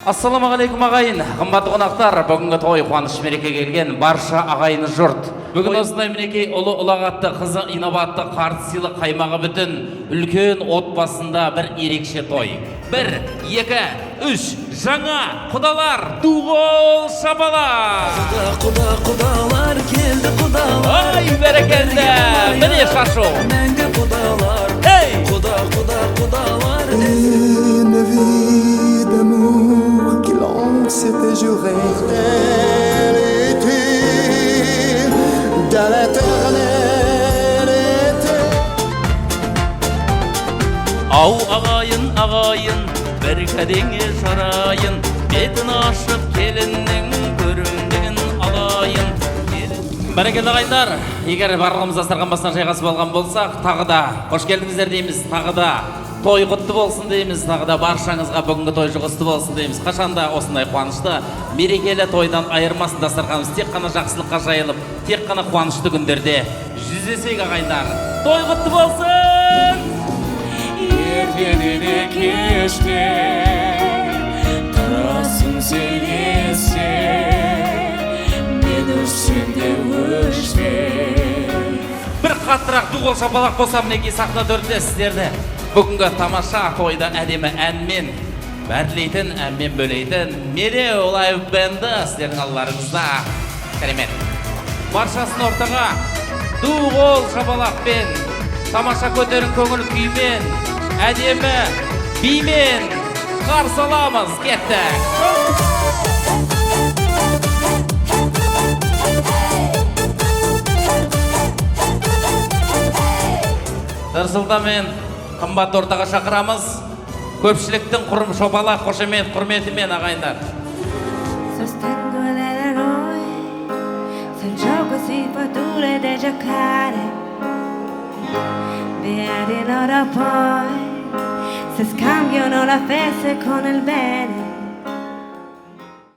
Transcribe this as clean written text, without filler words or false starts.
Ассалаумағалейкум ағайын, қымбатты қонақтар, бүгінгі той қуаныш мерекеге келген барша ағайын жұрт. Бүгін осындай мереке ұлы ұлағатты, қызы инабатты, қарт сыйлы қаймағы бүтін үлкен отбасында бір ерекше той. 1, 2, 3, жаңа құдалар, дуғол шабалар. Құдалар келді құдалар. Ай, бәрекелді, міне шашу. Мәңгі құдалар. Ей! Құдалар. Une vie d'amour que l'on s'était juré. Elle était dans l'éternel été. Ау ағайын, ағайын, бір кәдеңе жарайын, бетін ашып келіннің көрімдігін алайын. Бәрекелді ағайындар, егер барлығымыз дастархан басына жайғасып алған болсақ, тағы да қош келдіңіздер дейміз, тағы да той құтты болсын дейміз, тағы да баршаңызға бүгінгі той жұғысты болсын дейміз. Қашанда осындай қуанышты мерекелі тойдан айырмасын дастарханымыз тек қана жақсылыққа жайылып, тек қана қуанышты күндерде жүздесейік ағайындар. Той құтты болсын! Ертеңіне кеште тұрасың сен есте, мен өшсем де өшпе. Бір қаттырақ дуғол шапалақ болса мінекей сахна төрінде сіздерді бүгінгі тамаша тойда әдемі әнмен бәрлейтін, әнмен бөлейтін Мереу лайв бенді сіздердің алларыңызда. Керемет. Баршасын ортаға дуғол шапалақпен, тамаша көтерін көңіл күймен, әдемі бимен қарсы аламыз. Кеттік. Ырсылдамен қымбат ортаға шақырамыз. Көпшіліктің шопалақ қошемет құрметімен ағайындар. Sostengo l'eroe, se il gioco si fa dure da giocare, vedi ora poi, se scambiano la festa con il bene.